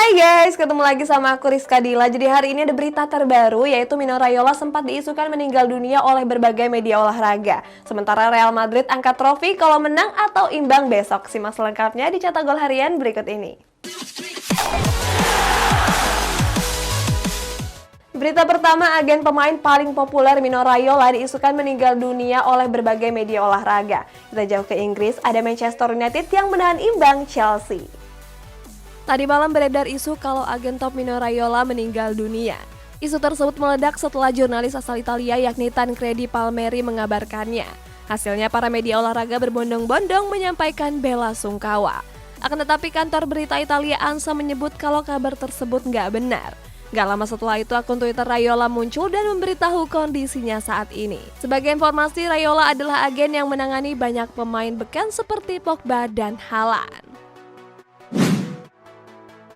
Hai guys, ketemu lagi sama aku Rizka Dila. Jadi hari ini ada berita terbaru, yaitu Mino Raiola sempat diisukan meninggal dunia oleh berbagai media olahraga. Sementara Real Madrid angkat trofi kalau menang atau imbang besok. Simak selengkapnya di Cetak Gol Harian berikut ini. Berita pertama, agen pemain paling populer Mino Raiola diisukan meninggal dunia oleh berbagai media olahraga. Kita jauh ke Inggris, ada Manchester United yang menahan imbang Chelsea. Tadi malam beredar isu kalau agen top Mino Raiola meninggal dunia. Isu tersebut meledak setelah jurnalis asal Italia yakni Tancredi Palmeri mengabarkannya. Hasilnya para media olahraga berbondong-bondong menyampaikan bela sungkawa. Akan tetapi kantor berita Italia ANSA menyebut kalau kabar tersebut nggak benar. Gak lama setelah itu akun Twitter Raiola muncul dan memberitahu kondisinya saat ini. Sebagai informasi, Raiola adalah agen yang menangani banyak pemain beken seperti Pogba dan Haaland.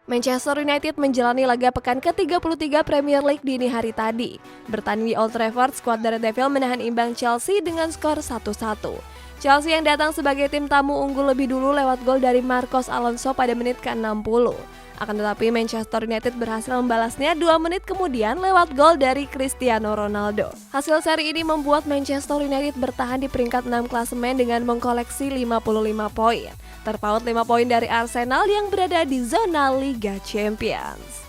Manchester United menjalani laga pekan ke-33 Premier League dini hari tadi. Bertanding di Old Trafford, skuad The Red Devil menahan imbang Chelsea dengan skor 1-1. Chelsea yang datang sebagai tim tamu unggul lebih dulu lewat gol dari Marcos Alonso pada menit ke-60. Akan tetapi Manchester United berhasil membalasnya 2 menit kemudian lewat gol dari Cristiano Ronaldo. Hasil seri ini membuat Manchester United bertahan di peringkat 6 klasemen dengan mengkoleksi 55 poin. Terpaut 5 poin dari Arsenal yang berada di zona Liga Champions.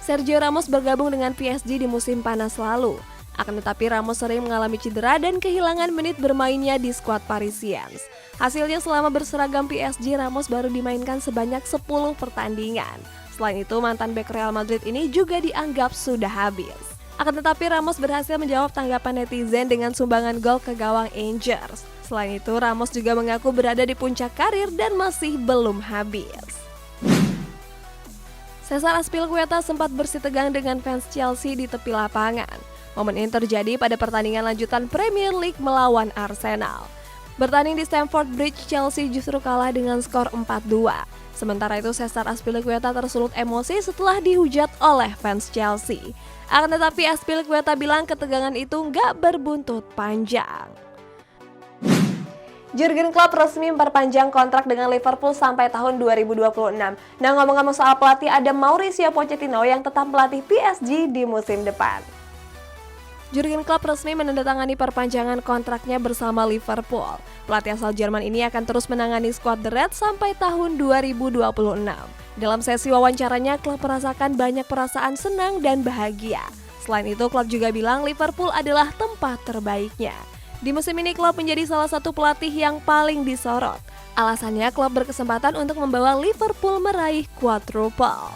Sergio Ramos bergabung dengan PSG di musim panas lalu. Akan tetapi Ramos sering mengalami cedera dan kehilangan menit bermainnya di skuad Parisiens. Hasilnya selama berseragam PSG, Ramos baru dimainkan sebanyak 10 pertandingan. Selain itu, mantan bek Real Madrid ini juga dianggap sudah habis. Akan tetapi Ramos berhasil menjawab tanggapan netizen dengan sumbangan gol ke gawang Angers. Selain itu, Ramos juga mengaku berada di puncak karir dan masih belum habis. Cesar Azpilicueta sempat bersih tegang dengan fans Chelsea di tepi lapangan. Momen ini terjadi pada pertandingan lanjutan Premier League melawan Arsenal. Bertanding di Stamford Bridge, Chelsea justru kalah dengan skor 4-2. Sementara itu, Cesar Azpilicueta tersulut emosi setelah dihujat oleh fans Chelsea. Akan tetapi Azpilicueta bilang ketegangan itu nggak berbuntut panjang. Jurgen Klopp resmi memperpanjang kontrak dengan Liverpool sampai tahun 2026. Nah, ngomong-ngomong soal pelatih, ada Mauricio Pochettino yang tetap melatih PSG di musim depan. Jurgen Klopp resmi menandatangani perpanjangan kontraknya bersama Liverpool. Pelatih asal Jerman ini akan terus menangani skuad The Reds sampai tahun 2026. Dalam sesi wawancaranya, Klopp merasakan banyak perasaan senang dan bahagia. Selain itu, Klopp juga bilang Liverpool adalah tempat terbaiknya. Di musim ini, Klopp menjadi salah satu pelatih yang paling disorot. Alasannya, Klopp berkesempatan untuk membawa Liverpool meraih quadruple.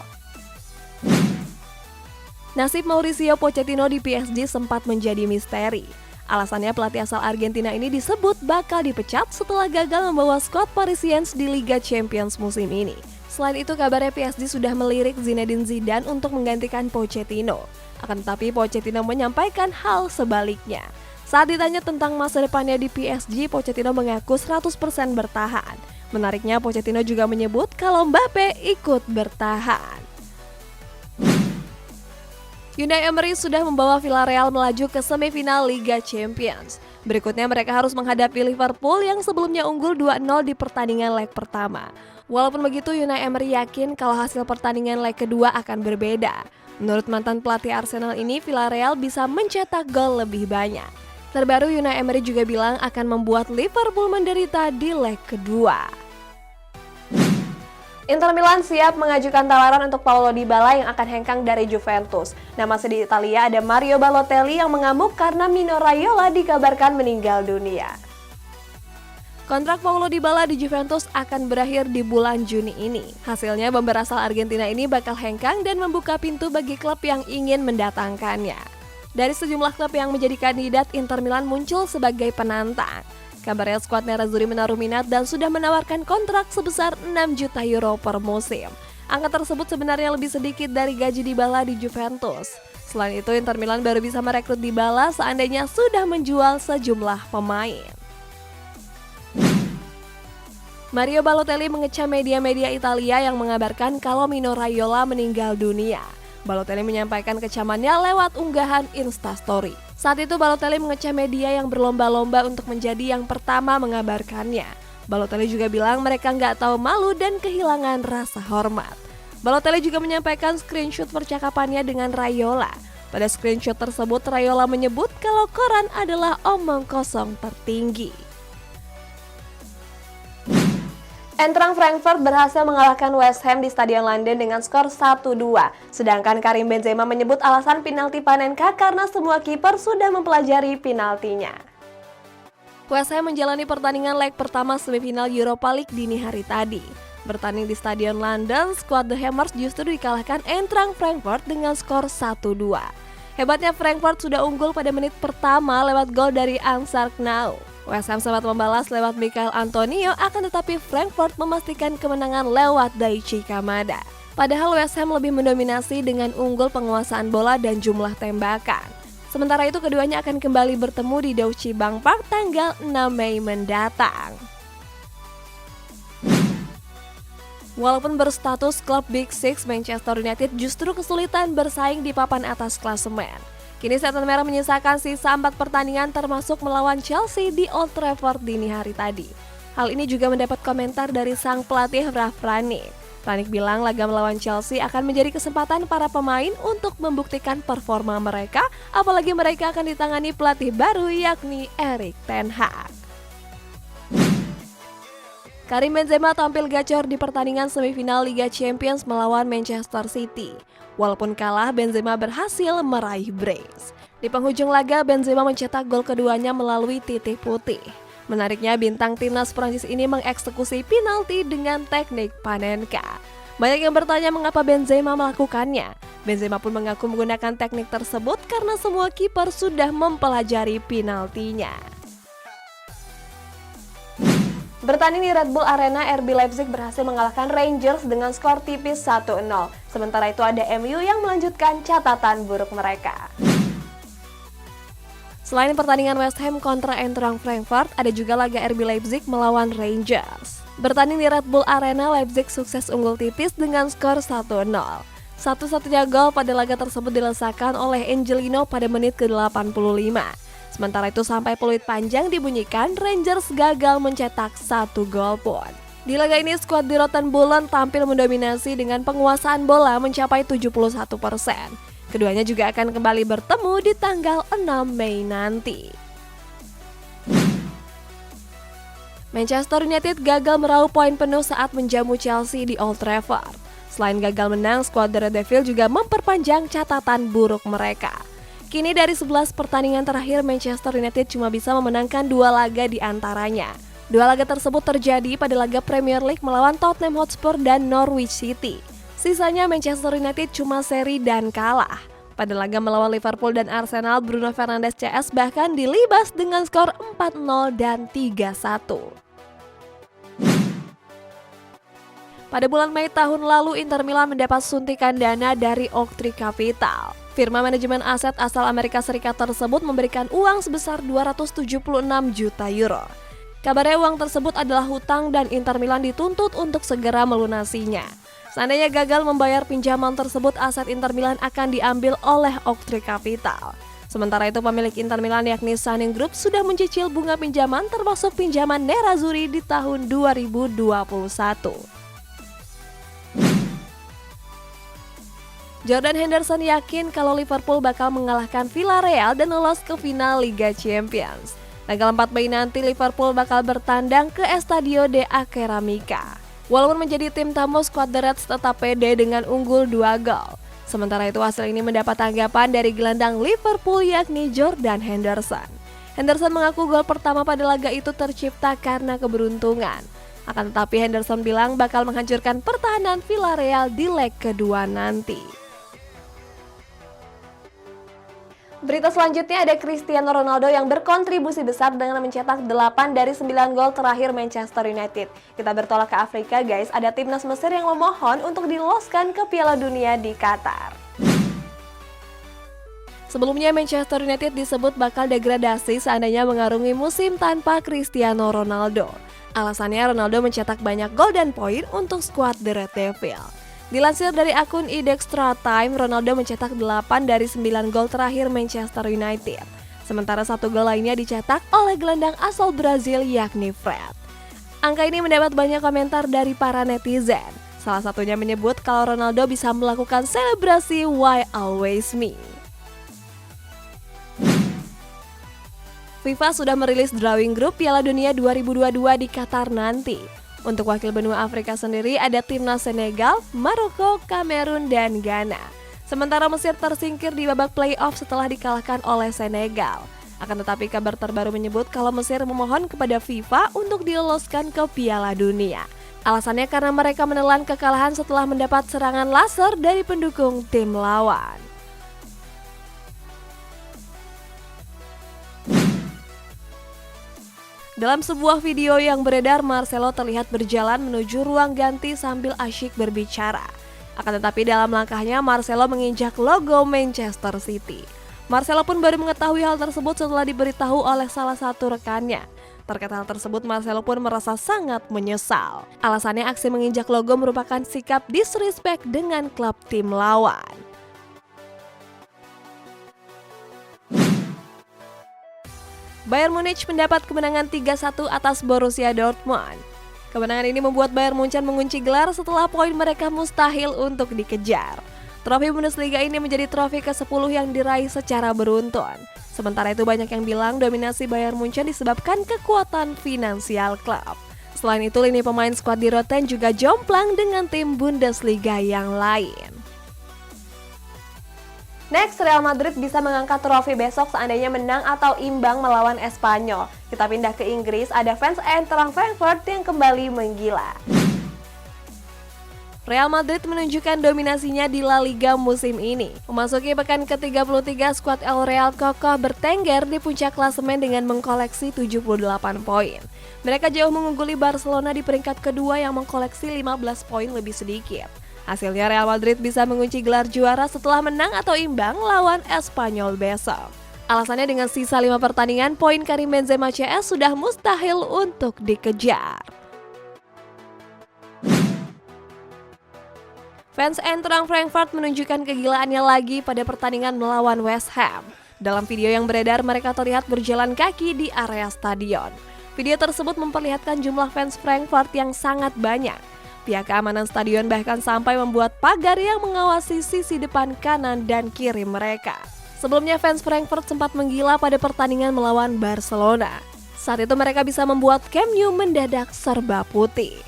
Nasib Mauricio Pochettino di PSG sempat menjadi misteri. Alasannya pelatih asal Argentina ini disebut bakal dipecat setelah gagal membawa skuad Parisiens di Liga Champions musim ini. Selain itu, kabarnya PSG sudah melirik Zinedine Zidane untuk menggantikan Pochettino. Akan tetapi Pochettino menyampaikan hal sebaliknya. Saat ditanya tentang masa depannya di PSG, Pochettino mengaku 100% bertahan. Menariknya, Pochettino juga menyebut kalau Mbappe ikut bertahan. Unai Emery sudah membawa Villarreal melaju ke semifinal Liga Champions. Berikutnya mereka harus menghadapi Liverpool yang sebelumnya unggul 2-0 di pertandingan leg pertama. Walaupun begitu, Unai Emery yakin kalau hasil pertandingan leg kedua akan berbeda. Menurut mantan pelatih Arsenal ini, Villarreal bisa mencetak gol lebih banyak. Terbaru, Unai Emery juga bilang akan membuat Liverpool menderita di leg kedua. Inter Milan siap mengajukan tawaran untuk Paulo Dybala yang akan hengkang dari Juventus. Nah, masih di Italia ada Mario Balotelli yang mengamuk karena Mino Raiola dikabarkan meninggal dunia. Kontrak Paulo Dybala di Juventus akan berakhir di bulan Juni ini. Hasilnya, bomber asal Argentina ini bakal hengkang dan membuka pintu bagi klub yang ingin mendatangkannya. Dari sejumlah klub yang menjadi kandidat, Inter Milan muncul sebagai penantang. Kabarnya skuad Nerazzurri menaruh minat dan sudah menawarkan kontrak sebesar 6 juta euro per musim. Angka tersebut sebenarnya lebih sedikit dari gaji Dybala di Juventus. Selain itu, Inter Milan baru bisa merekrut Dybala seandainya sudah menjual sejumlah pemain. Mario Balotelli mengecam media-media Italia yang mengabarkan kalau Mino Raiola meninggal dunia. Balotelli menyampaikan kecamannya lewat unggahan Instastory. Saat itu Balotelli mengecam media yang berlomba-lomba untuk menjadi yang pertama mengabarkannya. Balotelli juga bilang mereka nggak tahu malu dan kehilangan rasa hormat. Balotelli juga menyampaikan screenshot percakapannya dengan Raiola. Pada screenshot tersebut, Raiola menyebut kalau koran adalah omong kosong tertinggi. Eintracht Frankfurt berhasil mengalahkan West Ham di Stadion London dengan skor 1-2. Sedangkan Karim Benzema menyebut alasan penalti Panenka karena semua kiper sudah mempelajari penaltinya. West Ham menjalani pertandingan leg pertama semifinal Europa League dini hari tadi. Bertanding di Stadion London, skuad The Hammers justru dikalahkan Eintracht Frankfurt dengan skor 1-2. Hebatnya Frankfurt sudah unggul pada menit pertama lewat gol dari Ansar Knau. West Ham sempat membalas lewat Michail Antonio, akan tetapi Frankfurt memastikan kemenangan lewat Daichi Kamada. Padahal West Ham lebih mendominasi dengan unggul penguasaan bola dan jumlah tembakan. Sementara itu keduanya akan kembali bertemu di Deutsche Bank Park tanggal 6 Mei mendatang. Walaupun berstatus klub Big Six, Manchester United justru kesulitan bersaing di papan atas klasemen. Kini Setan Merah menyisakan sisa 4 pertandingan termasuk melawan Chelsea di Old Trafford dini hari tadi. Hal ini juga mendapat komentar dari sang pelatih Ralf Rangnick. Rangnick bilang laga melawan Chelsea akan menjadi kesempatan para pemain untuk membuktikan performa mereka, apalagi mereka akan ditangani pelatih baru yakni Erik ten Hag. Karim Benzema tampil gacor di pertandingan semifinal Liga Champions melawan Manchester City. Walaupun kalah, Benzema berhasil meraih brace. Di penghujung laga, Benzema mencetak gol keduanya melalui titik putih. Menariknya, bintang timnas Prancis ini mengeksekusi penalti dengan teknik Panenka. Banyak yang bertanya mengapa Benzema melakukannya. Benzema pun mengaku menggunakan teknik tersebut karena semua kiper sudah mempelajari penaltinya. Bertanding di Red Bull Arena, RB Leipzig berhasil mengalahkan Rangers dengan skor tipis 1-0. Sementara itu ada MU yang melanjutkan catatan buruk mereka. Selain pertandingan West Ham kontra Eintracht Frankfurt, ada juga laga RB Leipzig melawan Rangers. Bertanding di Red Bull Arena, Leipzig sukses unggul tipis dengan skor 1-0. Satu-satunya gol pada laga tersebut dilesakan oleh Angelino pada menit ke-85. Sementara itu sampai peluit panjang dibunyikan, Rangers gagal mencetak 1 gol pun. Di laga ini skuad di Rotenbullen tampil mendominasi dengan penguasaan bola mencapai 71%. Keduanya juga akan kembali bertemu di tanggal 6 Mei nanti. Manchester United gagal meraup poin penuh saat menjamu Chelsea di Old Trafford. Selain gagal menang, skuad The Red Devil juga memperpanjang catatan buruk mereka. Kini dari 11 pertandingan terakhir, Manchester United cuma bisa memenangkan 2 laga di antaranya. 2 laga tersebut terjadi pada laga Premier League melawan Tottenham Hotspur dan Norwich City. Sisanya Manchester United cuma seri dan kalah. Pada laga melawan Liverpool dan Arsenal, Bruno Fernandes CS bahkan dilibas dengan skor 4-0 dan 3-1. Pada bulan Mei tahun lalu, Inter Milan mendapat suntikan dana dari Oaktree Capital. Firma manajemen aset asal Amerika Serikat tersebut memberikan uang sebesar 276 juta euro. Kabarnya uang tersebut adalah hutang dan Inter Milan dituntut untuk segera melunasinya. Seandainya gagal membayar pinjaman tersebut, aset Inter Milan akan diambil oleh Oaktree Capital. Sementara itu pemilik Inter Milan yakni Sunning Group sudah mencicil bunga pinjaman termasuk pinjaman Nerazzurri di tahun 2021. Jordan Henderson yakin kalau Liverpool bakal mengalahkan Villarreal dan lolos ke final Liga Champions. Tanggal 4 Mei nanti Liverpool bakal bertandang ke Estadio de Ceramica. Walaupun menjadi tim tamu, skuad The Reds tetap pede dengan unggul 2 gol. Sementara itu hasil ini mendapat tanggapan dari gelandang Liverpool yakni Jordan Henderson. Henderson mengaku gol pertama pada laga itu tercipta karena keberuntungan. Akan tetapi Henderson bilang bakal menghancurkan pertahanan Villarreal di leg kedua nanti. Berita selanjutnya ada Cristiano Ronaldo yang berkontribusi besar dengan mencetak 8 dari 9 gol terakhir Manchester United. Kita bertolak ke Afrika guys, ada timnas Mesir yang memohon untuk diloloskan ke Piala Dunia di Qatar. Sebelumnya Manchester United disebut bakal degradasi seandainya mengarungi musim tanpa Cristiano Ronaldo. Alasannya Ronaldo mencetak banyak gol dan poin untuk skuad The Red Devil. Dilansir dari akun Extra Time, Ronaldo mencetak 8 dari 9 gol terakhir Manchester United. Sementara 1 gol lainnya dicetak oleh gelandang asal Brazil yakni Fred. Angka ini mendapat banyak komentar dari para netizen. Salah satunya menyebut kalau Ronaldo bisa melakukan selebrasi "Why Always Me". FIFA sudah merilis drawing grup Piala Dunia 2022 di Qatar nanti. Untuk wakil benua Afrika sendiri ada timnas Senegal, Maroko, Kamerun, dan Ghana. Sementara Mesir tersingkir di babak playoff setelah dikalahkan oleh Senegal. Akan tetapi kabar terbaru menyebut kalau Mesir memohon kepada FIFA untuk diloloskan ke Piala Dunia. Alasannya karena mereka menelan kekalahan setelah mendapat serangan laser dari pendukung tim lawan. Dalam sebuah video yang beredar, Marcelo terlihat berjalan menuju ruang ganti sambil asyik berbicara. Akan tetapi dalam langkahnya, Marcelo menginjak logo Manchester City. Marcelo pun baru mengetahui hal tersebut setelah diberitahu oleh salah satu rekannya. Terkait hal tersebut, Marcelo pun merasa sangat menyesal. Alasannya aksi menginjak logo merupakan sikap disrespect dengan klub tim lawan. Bayern Munich mendapat kemenangan 3-1 atas Borussia Dortmund. Kemenangan ini membuat Bayern Munchen mengunci gelar setelah poin mereka mustahil untuk dikejar. Trofi Bundesliga ini menjadi trofi ke-10 yang diraih secara beruntun. Sementara itu banyak yang bilang dominasi Bayern Munchen disebabkan kekuatan finansial klub. Selain itu, lini pemain skuad di Roten juga jomplang dengan tim Bundesliga yang lain. Next, Real Madrid bisa mengangkat trofi besok seandainya menang atau imbang melawan Espanyol. Kita pindah ke Inggris, ada fans Eintracht Frankfurt yang kembali menggila. Real Madrid menunjukkan dominasinya di La Liga musim ini. Memasuki pekan ke-33, skuad El Real kokoh bertengger di puncak klasemen dengan mengkoleksi 78 poin. Mereka jauh mengungguli Barcelona di peringkat kedua yang mengkoleksi 15 poin lebih sedikit. Hasilnya Real Madrid bisa mengunci gelar juara setelah menang atau imbang lawan Espanyol besok. Alasannya dengan sisa 5 pertandingan, poin Karim Benzema CS sudah mustahil untuk dikejar. Fans Eintracht Frankfurt menunjukkan kegilaannya lagi pada pertandingan melawan West Ham. Dalam video yang beredar, mereka terlihat berjalan kaki di area stadion. Video tersebut memperlihatkan jumlah fans Frankfurt yang sangat banyak. Pihak keamanan stadion bahkan sampai membuat pagar yang mengawasi sisi depan kanan dan kiri mereka. Sebelumnya fans Frankfurt sempat menggila pada pertandingan melawan Barcelona. Saat itu mereka bisa membuat Camp Nou mendadak serba putih.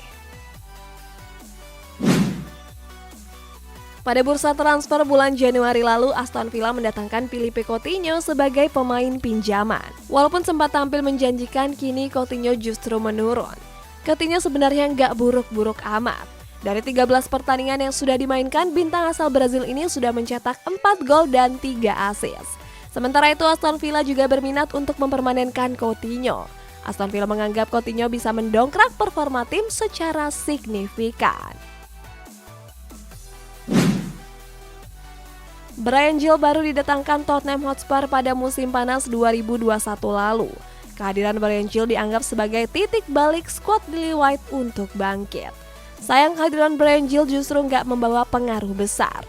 Pada bursa transfer bulan Januari lalu, Aston Villa mendatangkan Philippe Coutinho sebagai pemain pinjaman. Walaupun sempat tampil menjanjikan, kini Coutinho justru menurun. Coutinho sebenarnya nggak buruk-buruk amat. Dari 13 pertandingan yang sudah dimainkan, bintang asal Brazil ini sudah mencetak 4 gol dan 3 assist. Sementara itu, Aston Villa juga berminat untuk mempermanenkan Coutinho. Aston Villa menganggap Coutinho bisa mendongkrak performa tim secara signifikan. Bryan Gil baru didatangkan Tottenham Hotspur pada musim panas 2021 lalu. Kehadiran Bryan Gil dianggap sebagai titik balik skuad Lily White untuk bangkit. Sayang kehadiran Bryan Gil justru nggak membawa pengaruh besar.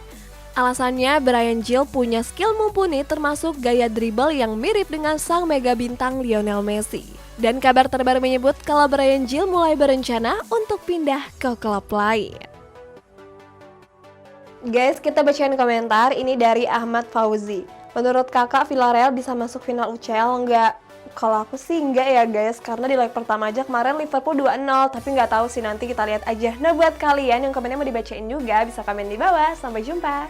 Alasannya, Bryan Gil punya skill mumpuni termasuk gaya dribble yang mirip dengan sang mega bintang Lionel Messi. Dan kabar terbaru menyebut kalau Bryan Gil mulai berencana untuk pindah ke klub lain. Guys, kita bacain komentar ini dari Ahmad Fauzi. Menurut kakak, Villarreal bisa masuk final UCL nggak? Kalau aku sih enggak ya guys, karena di leg pertama aja kemarin Liverpool 2-0, tapi nggak tahu sih, nanti kita lihat aja. Nah buat kalian yang komennya mau dibacain juga, bisa komen di bawah. Sampai jumpa!